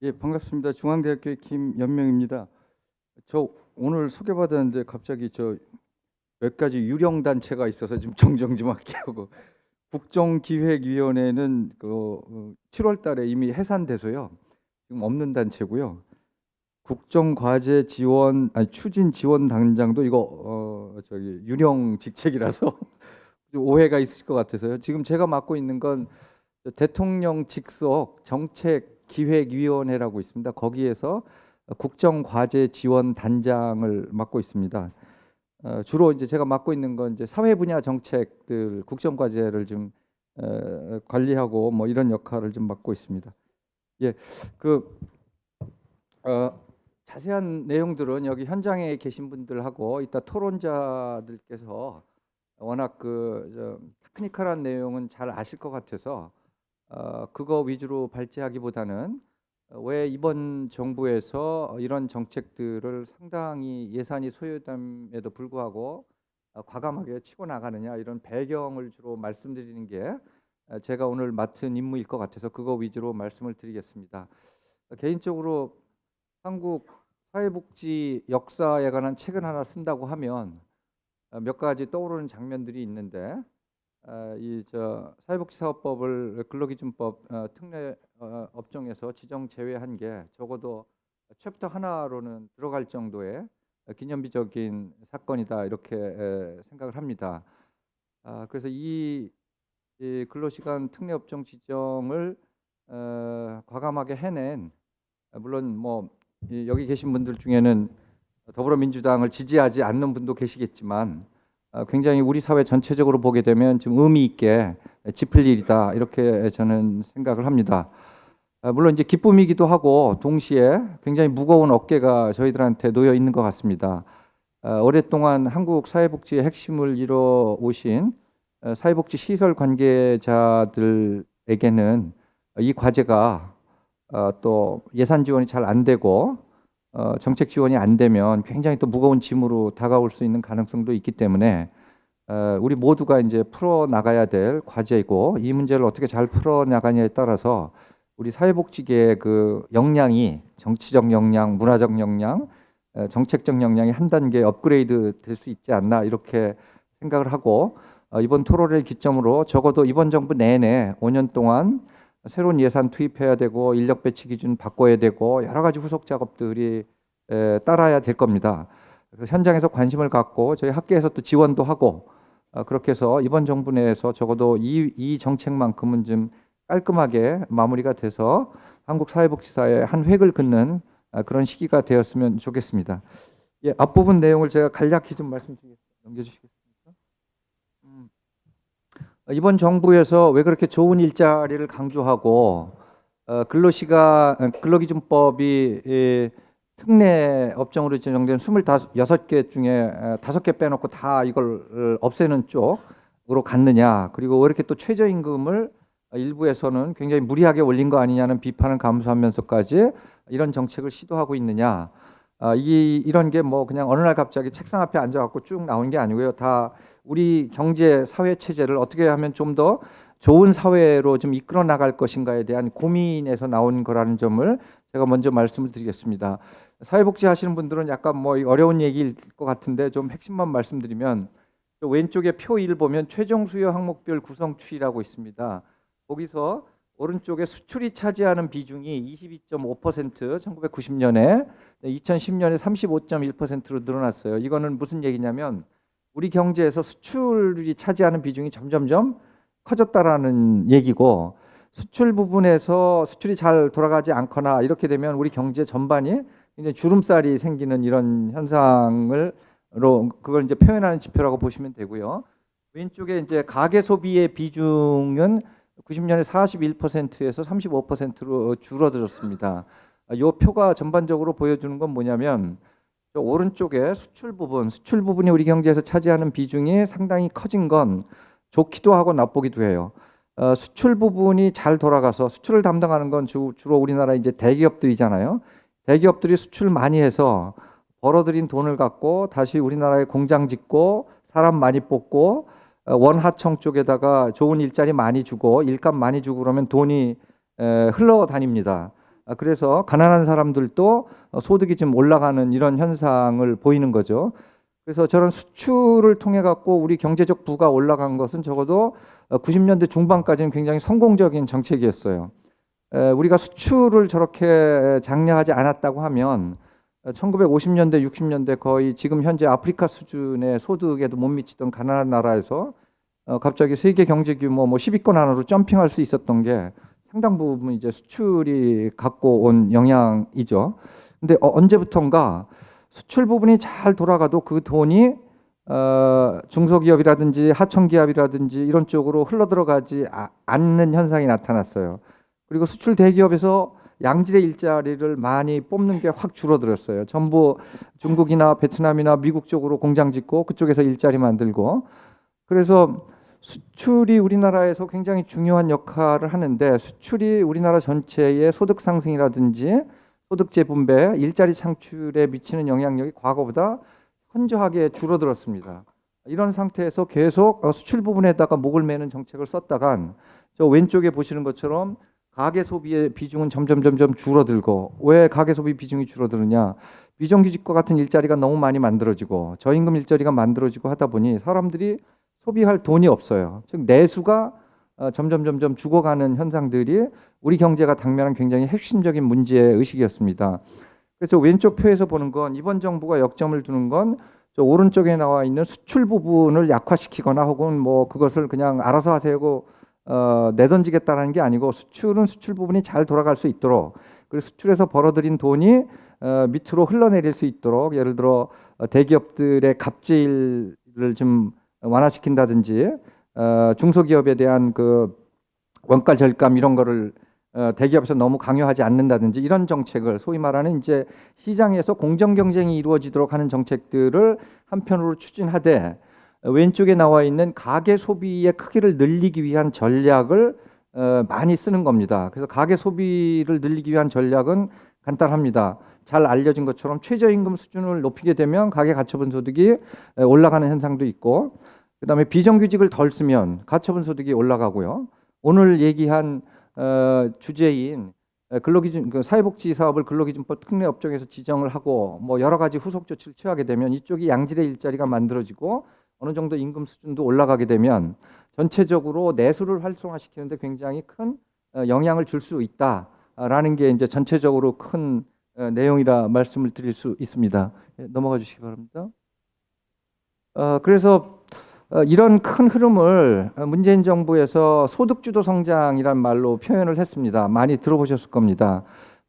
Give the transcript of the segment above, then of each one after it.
예, 반갑습니다. 중앙대학교의 김연명입니다. 저 오늘 소개받았는데 갑자기 저 몇 가지 유령 단체가 있어서 좀 정정 좀 할게요. 국정기획위원회는 7월 달에 이미 해산돼서요. 지금 없는 단체고요. 국정과제 지원 아니 추진 지원 단장도 이거 저기 유령 직책이라서 좀 오해가 있을 것 같아서요. 지금 제가 맡고 있는 건 대통령 직속 정책기획위원회라고 있습니다. 거기에서 국정과제지원단장을 맡고 있습니다. 주로 이제 제가 맡고 있는 건 이제 사회 분야 정책들 국정과제를 좀 관리하고 뭐 이런 역할을 좀 맡고 있습니다. 예, 그 어, 자세한 내용들은 여기 현장에 계신 분들하고 이따 토론자들께서 워낙 테크니컬한 내용은 잘 아실 것 같아서 그거 위주로 발제하기보다는 왜 이번 정부에서 이런 정책들을 상당히 예산이 소요됨에도 불구하고 과감하게 치고 나가느냐 이런 배경을 주로 말씀드리는 게 제가 오늘 맡은 임무일 것 같아서 그거 위주로 말씀을 드리겠습니다. 개인적으로 한국 사회복지 역사에 관한 책을 하나 쓴다고 하면 몇 가지 떠오르는 장면들이 있는데 이 저 사회복지사업법을 근로기준법 특례 업종에서 지정 제외한 게 적어도 챕터 하나로는 들어갈 정도의 기념비적인 사건이다 이렇게 생각을 합니다. 그래서 이 근로시간 특례 업종 지정을 과감하게 해낸 물론 여기 계신 분들 중에는 더불어민주당을 지지하지 않는 분도 계시겠지만 굉장히 우리 사회 전체적으로 보게 되면 좀 의미 있게 짚을 일이다 이렇게 저는 생각을 합니다. 물론 이제 기쁨이기도 하고 동시에 굉장히 무거운 어깨가 저희들한테 놓여 있는 것 같습니다. 오랫동안 한국 사회복지의 핵심을 이뤄 오신 사회복지 시설 관계자들에게는 이 과제가 또 예산 지원이 잘 안 되고 정책 지원이 안 되면 굉장히 또 무거운 짐으로 다가올 수 있는 가능성도 있기 때문에 우리 모두가 이제 풀어 나가야 될 과제이고 이 문제를 어떻게 잘 풀어 나가냐에 따라서 우리 사회복지계의 그 역량이 정치적 역량, 문화적 역량, 정책적 역량이 한 단계 업그레이드 될 수 있지 않나 이렇게 생각을 하고 이번 토론을 기점으로 적어도 이번 정부 내내 5년 동안 새로운 예산 투입해야 되고 인력 배치 기준 바꿔야 되고 여러 가지 후속 작업들이 따라야 될 겁니다. 그래서 현장에서 관심을 갖고 저희 학계에서 또 지원도 하고 그렇게 해서 이번 정부 내에서 적어도 이 정책만큼은 좀 깔끔하게 마무리가 돼서 한국 사회복지사의 한 획을 긋는 그런 시기가 되었으면 좋겠습니다. 예, 앞부분 내용을 제가 간략히 좀 넘겨주시겠습니까? 이번 정부에서 왜 그렇게 좋은 일자리를 강조하고 근로기준법이 특례 업종으로 지정된 26개 중에 5개 빼놓고 다 이걸 없애는 쪽으로 갔느냐, 그리고 왜 이렇게 또 최저임금을 일부에서는 굉장히 무리하게 올린 거 아니냐는 비판을 감수하면서까지 이런 정책을 시도하고 있느냐. 이런 게 뭐 그냥 어느 날 갑자기 책상 앞에 앉아갖고 쭉 나오는 게 아니고요. 다 우리 경제 사회 체제를 어떻게 하면 좀 더 좋은 사회로 좀 이끌어 나갈 것인가에 대한 고민에서 나온 거라는 점을 제가 먼저 말씀을 드리겠습니다. 사회복지 하시는 분들은 약간 뭐 어려운 얘기일 것 같은데 좀 핵심만 말씀드리면 왼쪽에 표 1 보면 최종 수요 항목별 구성 추이라고 있습니다. 거기서 오른쪽에 수출이 차지하는 비중이 22.5% 1990년에 2010년에 35.1%로 늘어났어요. 이거는 무슨 얘기냐면 우리 경제에서 수출이 차지하는 비중이 점점점 커졌다라는 얘기고 수출 부분에서 수출이 잘 돌아가지 않거나 이렇게 되면 우리 경제 전반이 굉장히 주름살이 생기는 이런 현상을 그걸 이제 표현하는 지표라고 보시면 되고요. 왼쪽에 이제 가계 소비의 비중은 90년에 41%에서 35%로 줄어들었습니다. 이 표가 전반적으로 보여주는 건 뭐냐면 오른쪽에 수출 부분이 우리 경제에서 차지하는 비중이 상당히 커진 건 좋기도 하고 나쁘기도 해요. 수출 부분이 잘 돌아가서 수출을 담당하는 건 주로 우리나라 이제 대기업들이잖아요. 대기업들이 수출 많이 해서 벌어들인 돈을 갖고 다시 우리나라에 공장 짓고 사람 많이 뽑고 원하청 쪽에다가 좋은 일자리 많이 주고 일감 많이 주고 그러면 돈이 흘러다닙니다. 그래서 가난한 사람들도 소득이 좀 올라가는 이런 현상을 보이는 거죠. 그래서 저런 수출을 통해 갖고 우리 경제적 부가 올라간 것은 적어도 90년대 중반까지는 굉장히 성공적인 정책이었어요. 우리가 수출을 저렇게 장려하지 않았다고 하면 1950년대, 60년대 거의 지금 현재 아프리카 수준의 소득에도 못 미치던 가난한 나라에서 갑자기 세계 경제 규모 뭐 10위권 안으로 점핑할 수 있었던 게 상당 부분 이제 수출이 갖고 온 영향이죠. 근데 언제부턴가 수출 부분이 잘 돌아가도 그 돈이 중소기업이라든지 하청기업이라든지 이런 쪽으로 흘러들어가지 않는 현상이 나타났어요. 그리고 수출 대기업에서 양질의 일자리를 많이 뽑는 게 확 줄어들었어요. 전부 중국이나 베트남이나 미국 쪽으로 공장 짓고 그쪽에서 일자리 만들고, 그래서 수출이 우리나라에서 굉장히 중요한 역할을 하는데, 수출이 우리나라 전체의 소득 상승이라든지 소득 재분배, 일자리 창출에 미치는 영향력이 과거보다 현저하게 줄어들었습니다. 이런 상태에서 계속 수출 부분에다가 목을 매는 정책을 썼다간 저 왼쪽에 보시는 것처럼 가계 소비의 비중은 점점 줄어들고, 왜 가계 소비 비중이 줄어드느냐? 비정규직과 같은 일자리가 너무 많이 만들어지고 저임금 일자리가 만들어지고 하다 보니 사람들이 소비할 돈이 없어요. 즉 내수가 점점 죽어가는 현상들이 우리 경제가 당면한 굉장히 핵심적인 문제 의식이었습니다. 그래서 왼쪽 표에서 보는 건 이번 정부가 역점을 두는 건 저 오른쪽에 나와 있는 수출 부분을 약화시키거나 혹은 뭐 그것을 그냥 알아서 하세요 내던지겠다는 게 아니고, 수출은 수출 부분이 잘 돌아갈 수 있도록, 그리고 수출에서 벌어들인 돈이 밑으로 흘러내릴 수 있도록, 예를 들어 대기업들의 갑질을 좀 완화시킨다든지 중소기업에 대한 그 원가 절감 이런 거를 대기업에서 너무 강요하지 않는다든지 이런 정책을, 소위 말하는 이제 시장에서 공정 경쟁이 이루어지도록 하는 정책들을 한편으로 추진하되, 왼쪽에 나와 있는 가계 소비의 크기를 늘리기 위한 전략을 많이 쓰는 겁니다. 그래서 가계 소비를 늘리기 위한 전략은 간단합니다. 잘 알려진 것처럼 최저임금 수준을 높이게 되면 가계 가처분 소득이 올라가는 현상도 있고, 그다음에 비정규직을 덜 쓰면 가처분 소득이 올라가고요. 오늘 얘기한 주제인 근로기준, 그 사회복지 사업을 근로기준법 특례 업종에서 지정을 하고 뭐 여러 가지 후속 조치를 취하게 되면 이쪽이 양질의 일자리가 만들어지고 어느 정도 임금 수준도 올라가게 되면 전체적으로 내수를 활성화시키는데 굉장히 큰 영향을 줄 수 있다라는 게 이제 전체적으로 큰 내용이라 말씀을 드릴 수 있습니다. 넘어가 주시기 바랍니다. 그래서 이런 큰 흐름을 문재인 정부에서 소득주도 성장이란 말로 표현을 했습니다. 많이 들어보셨을 겁니다.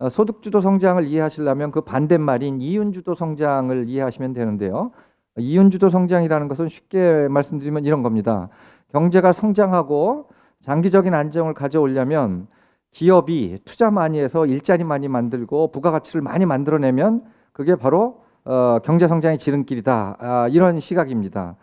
소득주도 성장을 이해하시려면 그 반대말인 이윤주도 성장을 이해하시면 되는데요. 이윤주도 성장이라는 것은 쉽게 말씀드리면 이런 겁니다. 경제가 성장하고 장기적인 안정을 가져오려면 기업이 투자 많이 해서 일자리 많이 만들고 부가가치를 많이 만들어내면 그게 바로 경제 성장의 지름길이다. 이런 시각입니다.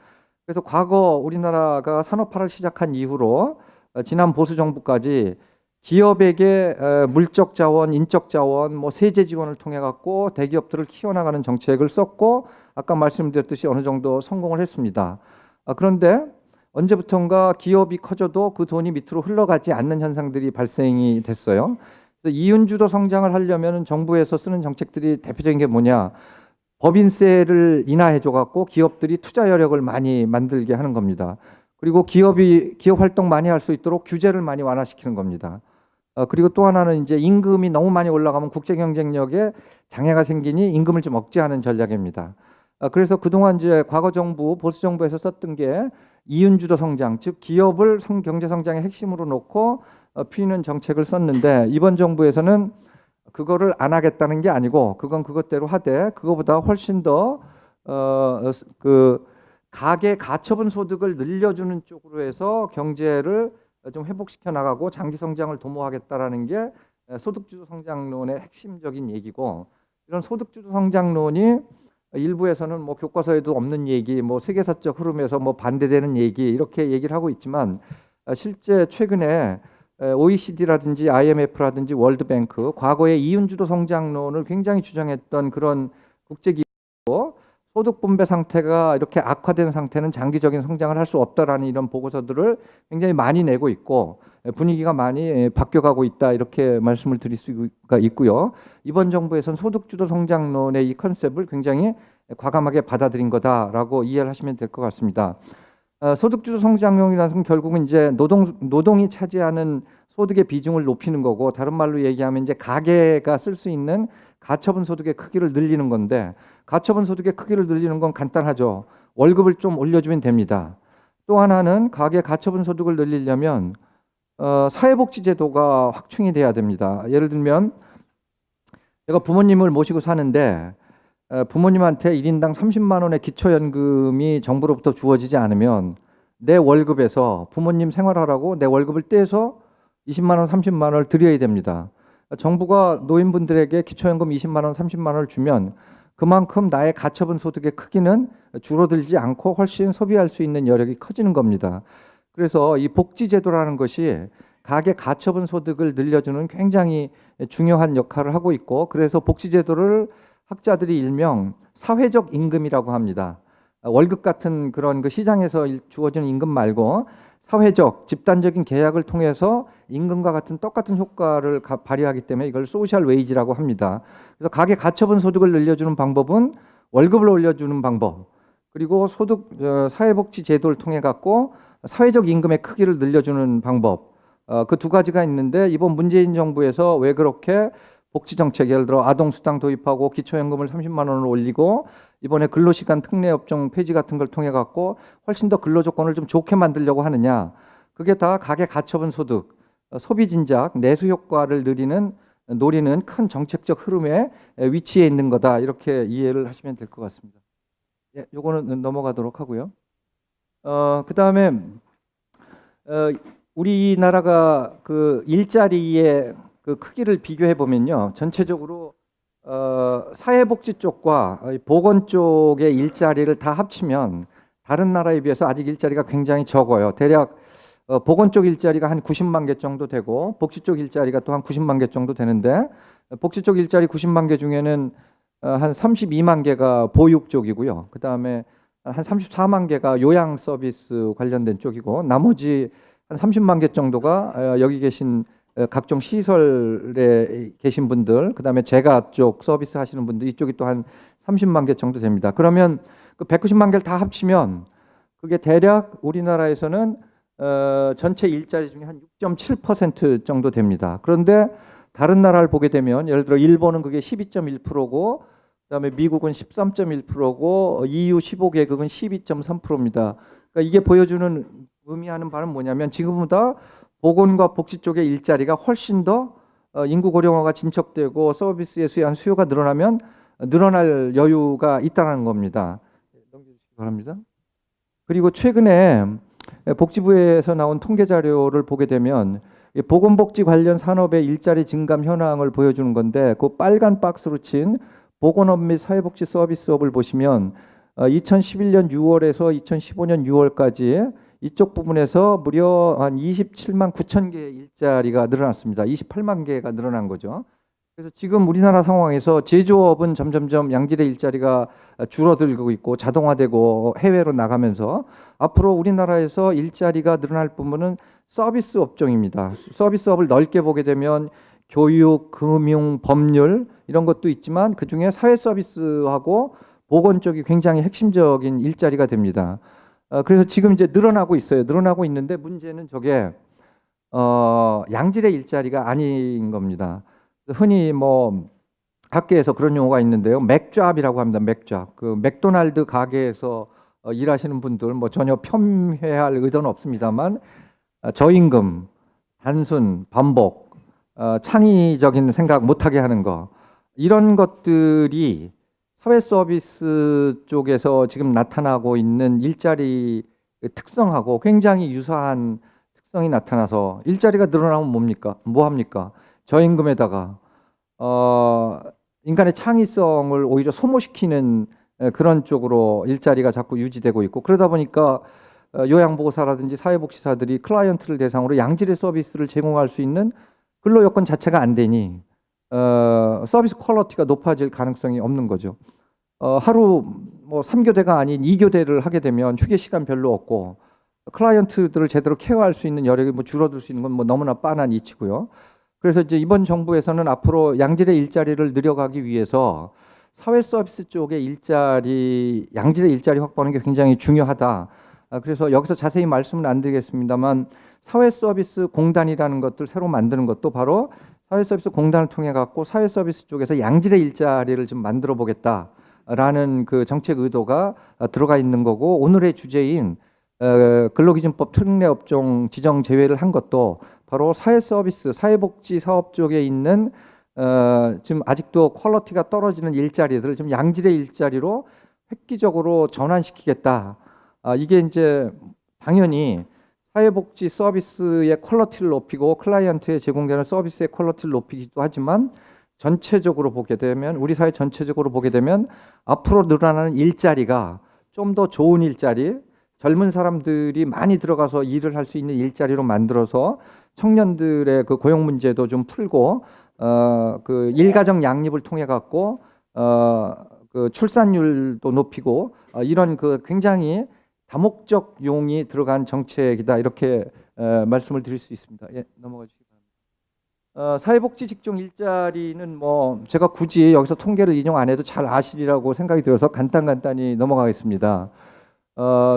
그래서 과거 우리나라가 산업화를 시작한 이후로 지난 보수 정부까지 기업에게 물적 자원, 인적 자원, 뭐 세제 지원을 통해 갖고 대기업들을 키워나가는 정책을 썼고, 아까 말씀드렸듯이 어느 정도 성공을 했습니다. 그런데 언제부턴가 기업이 커져도 그 돈이 밑으로 흘러가지 않는 현상들이 발생이 됐어요. 그래서 이윤주도 성장을 하려면 정부에서 쓰는 정책들이 대표적인 게 뭐냐? 법인세를 인하해줘 갖고 기업들이 투자 여력을 많이 만들게 하는 겁니다. 그리고 기업 활동 많이 할 수 있도록 규제를 많이 완화시키는 겁니다. 그리고 또 하나는 이제 임금이 너무 많이 올라가면 국제 경쟁력에 장애가 생기니 임금을 좀 억제하는 전략입니다. 그래서 그동안 이제 과거 정부, 보수 정부에서 썼던 게 이윤주도 성장, 즉 기업을 경제 성장의 핵심으로 놓고 피는 정책을 썼는데, 이번 정부에서는 그거를 안 하겠다는 게 아니고 그건 그것대로 하되, 그거보다 훨씬 더 그 가계 가처분 소득을 늘려주는 쪽으로 해서 경제를 좀 회복시켜 나가고 장기 성장을 도모하겠다라는 게 소득주도 성장론의 핵심적인 얘기고, 이런 소득주도 성장론이 일부에서는 뭐 교과서에도 없는 얘기, 뭐 세계사적 흐름에서 뭐 반대되는 얘기 이렇게 얘기를 하고 있지만, 실제 최근에 OECD라든지 IMF라든지 월드뱅크, 과거에 이윤주도 성장론을 굉장히 주장했던 그런 국제기구 소득 분배 상태가 이렇게 악화된 상태는 장기적인 성장을 할 수 없다라는 이런 보고서들을 굉장히 많이 내고 있고 분위기가 많이 바뀌어가고 있다 이렇게 말씀을 드릴 수가 있고요. 이번 정부에서는 소득주도 성장론의 이 컨셉을 굉장히 과감하게 받아들인 거다라고 이해를 하시면 될 것 같습니다. 소득주도 성장론이라는 건 결국은 이제 노동이 차지하는 소득의 비중을 높이는 거고 다른 말로 얘기하면 이제 가계가 쓸 수 있는 가처분 소득의 크기를 늘리는 건데 가처분 소득의 크기를 늘리는 건 간단하죠. 월급을 좀 올려주면 됩니다. 또 하나는 가계 가처분 소득을 늘리려면 사회복지제도가 확충이 돼야 됩니다. 예를 들면 제가 부모님을 모시고 사는데 부모님한테 1인당 30만 원의 기초연금이 정부로부터 주어지지 않으면 내 월급에서 부모님 생활하라고 내 월급을 떼서 20만 원, 30만 원을 드려야 됩니다. 정부가 노인분들에게 기초연금 20만 원, 30만 원을 주면 그만큼 나의 가처분 소득의 크기는 줄어들지 않고 훨씬 소비할 수 있는 여력이 커지는 겁니다. 그래서 이 복지제도라는 것이 가계 가처분 소득을 늘려주는 굉장히 중요한 역할을 하고 있고 그래서 복지제도를 학자들이 일명 사회적 임금이라고 합니다. 월급 같은 그런 그 시장에서 주어지는 임금 말고 사회적, 집단적인 계약을 통해서 임금과 같은 똑같은 효과를 발휘하기 때문에 이걸 소셜 웨이지라고 합니다. 그래서 가계 가처분 소득을 늘려주는 방법은 월급을 올려주는 방법, 그리고 소득 사회복지 제도를 통해 갖고 사회적 임금의 크기를 늘려주는 방법, 그 두 가지가 있는데 이번 문재인 정부에서 왜 그렇게 복지 정책, 예를 들어 아동수당 도입하고 기초연금을 30만 원을 올리고 이번에 근로시간 특례업종 폐지 같은 걸 통해 갖고 훨씬 더 근로조건을 좀 좋게 만들려고 하느냐. 그게 다 가계 가처분 소득, 소비 진작, 내수 효과를 노리는 큰 정책적 흐름에 위치해 있는 거다. 이렇게 이해를 하시면 될 것 같습니다. 예, 요거는 넘어가도록 하고요. 그다음에 우리나라가 그 일자리의 그 크기를 비교해 보면요, 전체적으로 사회복지 쪽과 보건 쪽의 일자리를 다 합치면 다른 나라에 비해서 아직 일자리가 굉장히 적어요. 대략 보건 쪽 일자리가 한 90만 개 정도 되고 복지 쪽 일자리가 또 한 90만 개 정도 되는데 복지 쪽 일자리 90만 개 중에는 한 32만 개가 보육 쪽이고요. 그 다음에 한 34만 개가 요양 서비스 관련된 쪽이고 나머지 한 30만 개 정도가 여기 계신 각종 시설에 계신 분들, 그다음에 재가 쪽 서비스 하시는 분들 이쪽이 또 한 30만 개 정도 됩니다. 그러면 그 190만 개를 다 합치면 그게 대략 우리나라에서는 전체 일자리 중에 한 6.7% 정도 됩니다. 그런데 다른 나라를 보게 되면 예를 들어 일본은 그게 12.1%고 그다음에 미국은 13.1%고 EU 15개국은 12.3%입니다. 그러니까 이게 보여주는 의미하는 바는 뭐냐면 지금보다 보건과 복지 쪽의 일자리가 훨씬 더 인구 고령화가 진척되고 서비스에 대한 수요가 늘어나면 늘어날 여유가 있다는 겁니다. 넘겨주시기 바랍니다. 그리고 최근에 복지부에서 나온 통계 자료를 보게 되면 보건복지 관련 산업의 일자리 증감 현황을 보여주는 건데 그 빨간 박스로 친 보건업 및 사회복지 서비스업을 보시면 2011년 6월에서 2015년 6월까지 이쪽 부분에서 무려 한 27만 9천 개의 일자리가 늘어났습니다. 28만 개가 늘어난 거죠. 그래서 지금 우리나라 상황에서 제조업은 점점점 양질의 일자리가 줄어들고 있고 자동화되고 해외로 나가면서 앞으로 우리나라에서 일자리가 늘어날 부분은 서비스 업종입니다. 서비스업을 넓게 보게 되면 교육, 금융, 법률 이런 것도 있지만 그중에 사회 서비스하고 보건 쪽이 굉장히 핵심적인 일자리가 됩니다. 그래서 지금 이제 늘어나고 있어요. 늘어나고 있는데 문제는 저게 양질의 일자리가 아닌 겁니다. 흔히 뭐 학계에서 그런 용어가 있는데요. 맥잡이라고 합니다. 맥잡. 그 맥도날드 가게에서 일하시는 분들 뭐 전혀 폄훼할 의도는 없습니다만 저임금, 단순, 반복, 창의적인 생각 못하게 하는 거 이런 것들이 사회 서비스 쪽에서 지금 나타나고 있는 일자리 특성하고 굉장히 유사한 특성이 나타나서 일자리가 늘어나면 뭡니까? 뭐 합니까? 저임금에다가 인간의 창의성을 오히려 소모시키는 그런 쪽으로 일자리가 자꾸 유지되고 있고 그러다 보니까 요양보호사라든지 사회복지사들이 클라이언트를 대상으로 양질의 서비스를 제공할 수 있는 근로 여건 자체가 안 되니 서비스 퀄리티가 높아질 가능성이 없는 거죠. 하루 뭐 3교대가 아닌 2교대를 하게 되면 휴게 시간 별로 없고 클라이언트들을 제대로 케어할 수 있는 여력이 뭐 줄어들 수 있는 건 뭐 너무나 뻔한 이치고요. 그래서 이제 이번 정부에서는 앞으로 양질의 일자리를 늘려가기 위해서 사회 서비스 쪽의 양질의 일자리 확보하는 게 굉장히 중요하다. 그래서 여기서 자세히 말씀은 안 드리겠습니다만 사회 서비스 공단이라는 것들 새로 만드는 것도 바로 사회 서비스 공단을 통해 갖고 사회 서비스 쪽에서 양질의 일자리를 좀 만들어 보겠다라는 그 정책 의도가 들어가 있는 거고, 오늘의 주제인 근로기준법 특례업종 지정 제외를 한 것도 바로 사회 서비스, 사회복지 사업 쪽에 있는 지금 아직도 퀄리티가 떨어지는 일자리들을 좀 양질의 일자리로 획기적으로 전환시키겠다. 이게 이제 당연히 사회복지 서비스의 퀄리티를 높이고 클라이언트에 제공되는 서비스의 퀄리티를 높이기도 하지만, 전체적으로 보게 되면 우리 사회 전체적으로 보게 되면 앞으로 늘어나는 일자리가 좀 더 좋은 일자리, 젊은 사람들이 많이 들어가서 일을 할 수 있는 일자리로 만들어서 청년들의 그 고용 문제도 좀 풀고 그 일가정 양립을 통해 갖고 그 출산율도 높이고 이런 그 굉장히 다목적 용이 들어간 정책이다, 이렇게 말씀을 드릴 수 있습니다. 예, 넘어가 주시기 바랍니다. 사회복지 직종 일자리는 뭐 제가 굳이 여기서 통계를 인용 안 해도 잘 아시리라고 생각이 들어서 간단히 넘어가겠습니다.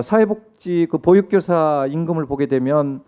사회복지 그 보육교사 임금을 보게 되면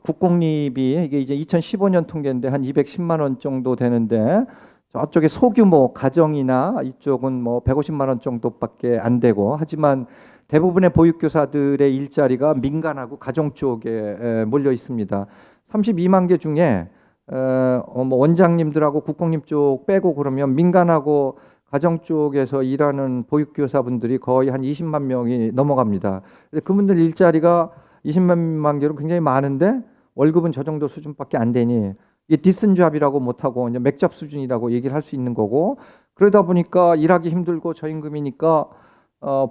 국공립이 이게 이제 2015년 통계인데 한 210만 원 정도 되는데, 저쪽에 소규모 가정이나 이쪽은 뭐 150만 원 정도밖에 안 되고, 하지만 대부분의 보육교사들의 일자리가 민간하고 가정 쪽에 몰려 있습니다. 32만 개 중에 뭐 원장님들하고 국공립 쪽 빼고 그러면 민간하고 가정 쪽에서 일하는 보육교사분들이 거의 한 20만 명이 넘어갑니다. 그분들 일자리가 20만 개로 굉장히 많은데 월급은 저 정도 수준밖에 안 되니 이게 디슨 잡이라고 못하고 이제 맥잡 수준이라고 얘기를 할 수 있는 거고, 그러다 보니까 일하기 힘들고 저임금이니까 저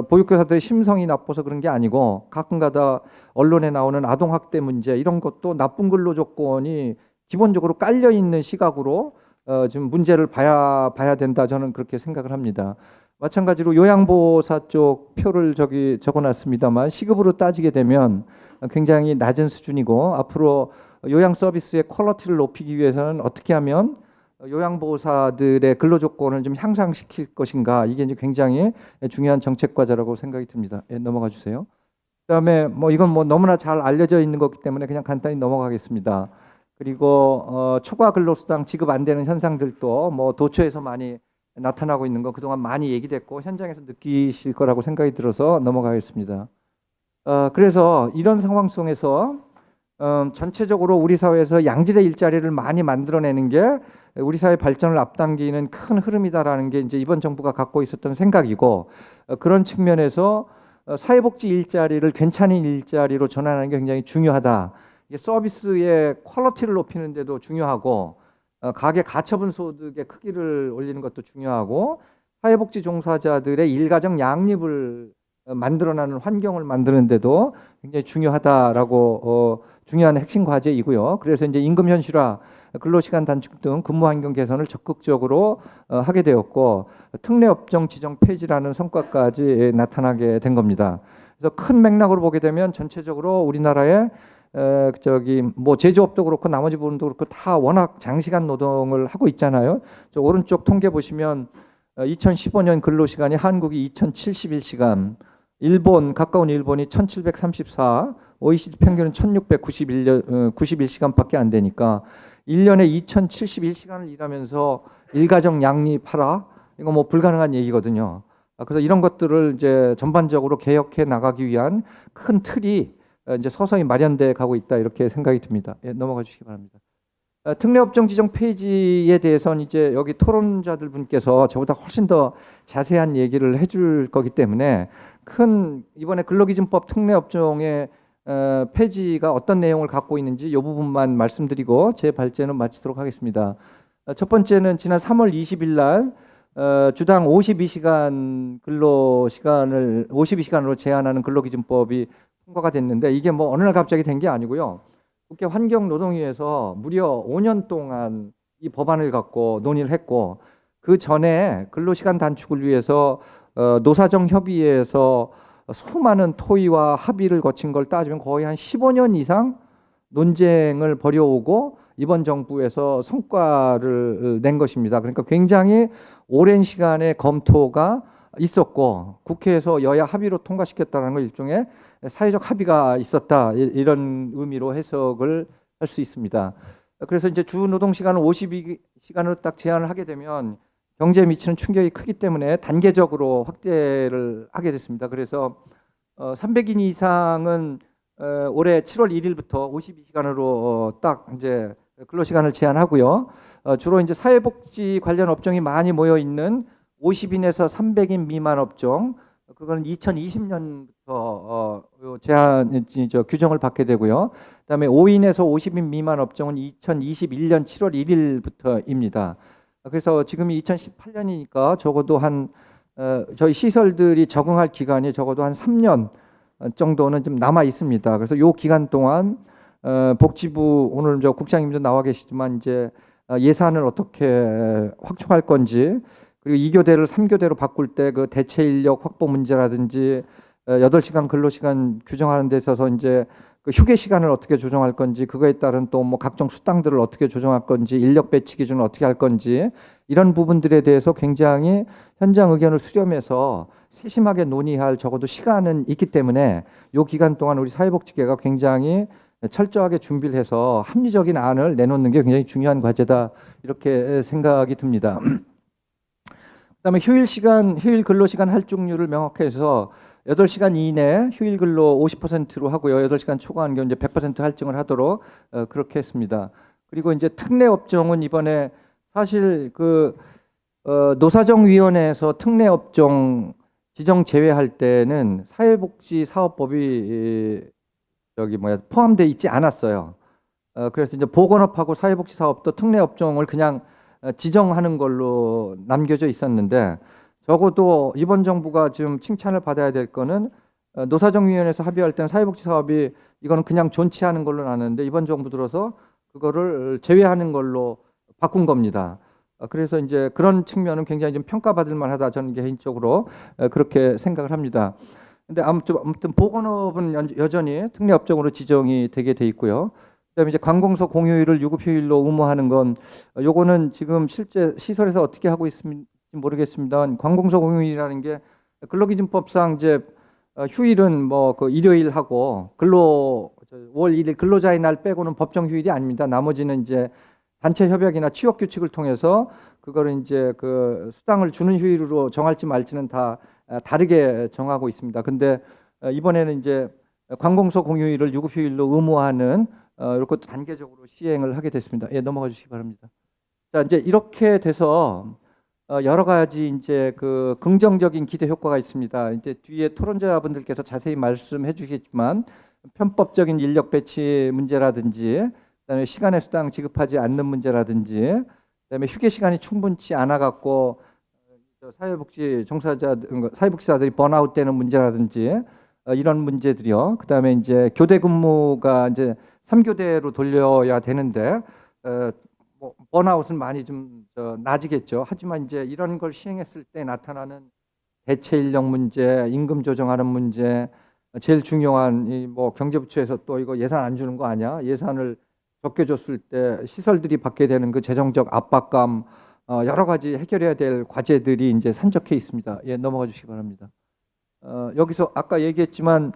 보육교사들의 심성이 나빠서 그런 게 아니고, 가끔가다 언론에 나오는 아동학대 문제 이런 것도 나쁜 근로 조건이 기본적으로 깔려 있는 시각으로 지금 문제를 봐야 된다, 저는 그렇게 생각을 합니다. 마찬가지로 요양보호사 쪽 표를 저기 적어놨습니다만, 시급으로 따지게 되면 굉장히 낮은 수준이고, 앞으로 요양 서비스의 퀄리티를 높이기 위해서는 어떻게 하면 요양보호사들의 근로 조건을 좀 향상시킬 것인가, 이게 이제 굉장히 중요한 정책 과제라고 생각이 듭니다. 예, 넘어가 주세요. 그다음에 뭐 이건 뭐 너무나 잘 알려져 있는 거기 때문에 그냥 간단히 넘어가겠습니다. 그리고 초과 근로수당 지급 안 되는 현상들도 뭐 도처에서 많이 나타나고 있는 거 그동안 많이 얘기됐고 현장에서 느끼실 거라고 생각이 들어서 넘어가겠습니다. 그래서 이런 상황 속에서 전체적으로 우리 사회에서 양질의 일자리를 많이 만들어내는 게 우리 사회 발전을 앞당기는 큰 흐름이다라는 게 이제 이번 정부가 갖고 있었던 생각이고, 그런 측면에서 사회복지 일자리를 괜찮은 일자리로 전환하는 게 굉장히 중요하다. 이게 서비스의 퀄리티를 높이는 데도 중요하고, 가계 가처분 소득의 크기를 올리는 것도 중요하고, 사회복지 종사자들의 일가정 양립을 만들어내는 환경을 만드는 데도 굉장히 중요하다라고 중요한 핵심 과제이고요. 그래서 이제 임금 현실화, 근로시간 단축 등 근무 환경 개선을 적극적으로 하게 되었고, 특례업종 지정 폐지라는 성과까지 나타나게 된 겁니다. 그래서 큰 맥락으로 보게 되면 전체적으로 우리나라의 저기 뭐 제조업도 그렇고 나머지 부분도 그렇고 다 워낙 장시간 노동을 하고 있잖아요. 저 오른쪽 통계 보시면 2015년 근로시간이 한국이 2071시간, 가까운 일본이 1734, OECD 평균은 1691시간밖에 안 되니까 1년에 2071시간을 일하면서 일가정 양립하라, 이거 뭐 불가능한 얘기거든요. 그래서 이런 것들을 이제 전반적으로 개혁해 나가기 위한 큰 틀이 이제 서서히 마련돼 가고 있다, 이렇게 생각이 듭니다. 예, 넘어가 주시기 바랍니다. 특례업종 지정 폐지에 대해서는 이제 여기 토론자들 분께서 저보다 훨씬 더 자세한 얘기를 해줄 거기 때문에 이번에 근로기준법 특례업종의 폐지가 어떤 내용을 갖고 있는지 이 부분만 말씀드리고 제 발제는 마치도록 하겠습니다. 첫 번째는 지난 3월 20일 날 주당 52시간 근로시간을 52시간으로 제한하는 근로기준법이 통과가 됐는데, 이게 뭐 어느 날 갑자기 된 게 아니고요. 국회 환경노동위에서 무려 5년 동안 이 법안을 갖고 논의를 했고, 그 전에 근로시간 단축을 위해서 노사정 협의회에서 수많은 토의와 합의를 거친 걸 따지면 거의 한 15년 이상 논쟁을 벌여오고 이번 정부에서 성과를 낸 것입니다. 그러니까 굉장히 오랜 시간의 검토가 있었고 국회에서 여야 합의로 통과시켰다는 걸 일종의 사회적 합의가 있었다 이런 의미로 해석을 할 수 있습니다. 그래서 이제 주 노동 시간을 52시간으로 딱 제한을 하게 되면 경제에 미치는 충격이 크기 때문에 단계적으로 확대를 하게 됐습니다. 그래서 300인 이상은 올해 7월 1일부터 52시간으로 딱 이제 근로시간을 제한하고요. 주로 이제 사회복지 관련 업종이 많이 모여 있는 50인에서 300인 미만 업종, 그거는 2020년부터 제한 규정을 받게 되고요. 그다음에 5인에서 50인 미만 업종은 2021년 7월 1일부터입니다. 그래서 지금이 2018년이니까 적어도 한 저희 시설들이 적응할 기간이 적어도 한 3년 정도는 좀 남아 있습니다. 그래서 요 기간 동안 복지부 오늘 저 국장님도 나와 계시지만 이제 예산을 어떻게 확충할 건지 그리고 2교대를 3교대로 바꿀 때 그 대체 인력 확보 문제라든지 8시간 근로시간 규정하는 데 있어서 이제 그 휴게 시간을 어떻게 조정할 건지 그거에 따른 또 뭐 각종 수당들을 어떻게 조정할 건지 인력 배치 기준을 어떻게 할 건지 이런 부분들에 대해서 굉장히 현장 의견을 수렴해서 세심하게 논의할 적어도 시간은 있기 때문에 이 기간 동안 우리 사회복지계가 굉장히 철저하게 준비를 해서 합리적인 안을 내놓는 게 굉장히 중요한 과제다 이렇게 생각이 듭니다. 그다음에 휴일 근로시간 할증률을 명확히 해서 8시간 이내 휴일 근로 50%로 하고요. 8시간 초과하는 경우 이제 100% 할증을 하도록 그렇게 했습니다. 그리고 이제 특례 업종은 이번에 사실 그 노사정위원회에서 특례 업종 지정 제외할 때는 사회복지사업법이 포함되어 있지 않았어요. 그래서 이제 보건업하고 사회복지사업도 특례 업종을 그냥 지정하는 걸로 남겨져 있었는데 적어도 이번 정부가 지금 칭찬을 받아야 될 거는 노사정위원회에서 합의할 때는 사회복지 사업이 이거는 그냥 존치하는 걸로 나왔는데 이번 정부 들어서 그거를 제외하는 걸로 바꾼 겁니다. 그래서 이제 그런 측면은 굉장히 좀 평가받을 만하다 저는 개인적으로 그렇게 생각을 합니다. 근데 아무튼 보건업은 여전히 특례 업종으로 지정이 되게 돼 있고요. 그다음에 이제 관공서 공휴일을 유급휴일로 의무화하는 건 요거는 지금 실제 시설에서 어떻게 하고 있는지 모르겠습니다. 관공서 공휴일이라는 게 근로기준법상 이제 휴일은 뭐 그 일요일하고 5월 1일 근로자의 날 빼고는 법정 휴일이 아닙니다. 나머지는 이제 단체 협약이나 취업 규칙을 통해서 그거를 이제 그 수당을 주는 휴일로 정할지 말지는 다 다르게 정하고 있습니다. 근데 이번에는 이제 관공서 공휴일을 유급휴일로 의무화하는 이것도 단계적으로 시행을 하게 됐습니다. 예, 넘어가 주시기 바랍니다. 자, 이제 이렇게 돼서 여러 가지 이제 그 긍정적인 기대 효과가 있습니다. 이제 뒤에 토론자분들께서 자세히 말씀해 주시겠지만 편법적인 인력 배치 문제라든지 그다음에 시간의 수당 지급하지 않는 문제라든지 그다음에 휴게 시간이 충분치 않아 갖고 사회복지사들이 번아웃 되는 문제라든지 이런 문제들이요. 그다음에 이제 교대 근무가 이제 3교대로 돌려야 되는데 뭐 번아웃은 많이 좀 낮이겠죠. 하지만 이제 이런 걸 시행했을 때 나타나는 대체 인력 문제, 임금 조정하는 문제, 제일 중요한 이 뭐 경제부처에서 또 이거 예산 안 주는 거 아니야? 예산을 적게 줬을 때 시설들이 받게 되는 그 재정적 압박감 여러 가지 해결해야 될 과제들이 이제 산적해 있습니다. 예, 넘어가 주시기 바랍니다. 여기서 아까 얘기했지만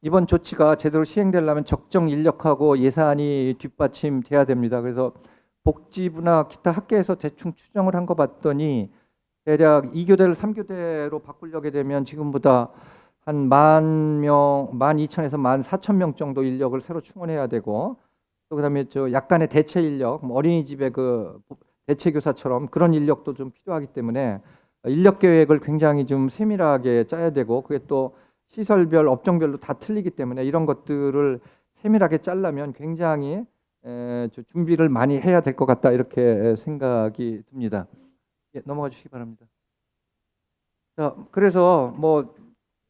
이번 조치가 제대로 시행되려면 적정 인력하고 예산이 뒷받침돼야 됩니다. 그래서 복지부나 기타 학계에서 대충 추정을 한 거 봤더니 대략 2교대를 3교대로 바꾸려게 되면 지금보다 한 12,000에서 14,000명 정도 인력을 새로 충원해야 되고 또 그다음에 약간의 대체 인력, 뭐 어린이집의 그 대체 교사처럼 그런 인력도 좀 필요하기 때문에 인력 계획을 굉장히 좀 세밀하게 짜야 되고 그게 또 시설별 업종별로 다 틀리기 때문에 이런 것들을 세밀하게 짜려면 굉장히 준비를 많이 해야 될 것 같다 이렇게 생각이 듭니다. 예, 넘어가 주시기 바랍니다. 자, 그래서 뭐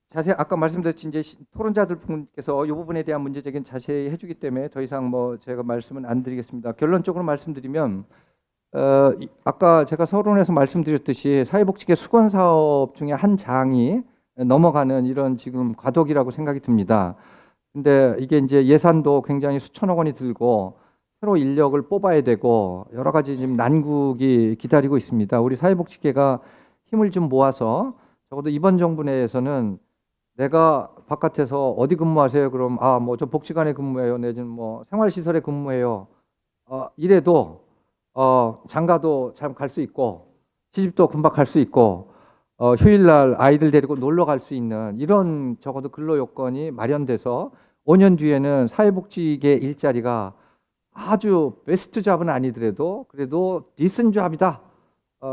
자세히 아까 말씀드렸지 이제 토론자들 분께서 이 부분에 대한 문제제기는 자세히 해주기 때문에 더 이상 뭐 제가 말씀은 안 드리겠습니다. 결론적으로 말씀드리면 아까 제가 서론에서 말씀드렸듯이 사회복지계 수건 사업 중에 한 장이 넘어가는 이런 지금 과도기라고 생각이 듭니다. 근데 이게 이제 예산도 굉장히 수천억 원이 들고 새로 인력을 뽑아야 되고 여러 가지 지금 난국이 기다리고 있습니다. 우리 사회복지계가 힘을 좀 모아서 적어도 이번 정부 내에서는 내가 바깥에서 어디 근무하세요? 그럼 뭐 저 복지관에 근무해요. 내지는 뭐 생활시설에 근무해요. 이래도 장가도 참 갈 수 있고 시집도 금방 갈 수 있고 휴일날 아이들 데리고 놀러 갈 수 있는 이런 적어도 근로 요건이 마련돼서 5년 뒤에는 사회복지계 일자리가 아주 베스트 잡은 아니더라도 그래도 디슨 잡이다.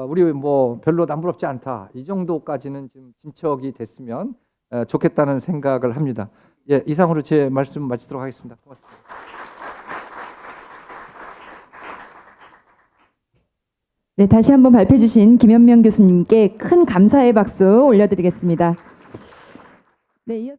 우리 뭐 별로 남부럽지 않다. 이 정도까지는 좀 진척이 됐으면 좋겠다는 생각을 합니다. 예, 이상으로 제 말씀 마치도록 하겠습니다. 고맙습니다. 네, 다시 한번 발표해 주신 김현명 교수님께 큰 감사의 박수 올려드리겠습니다. 네,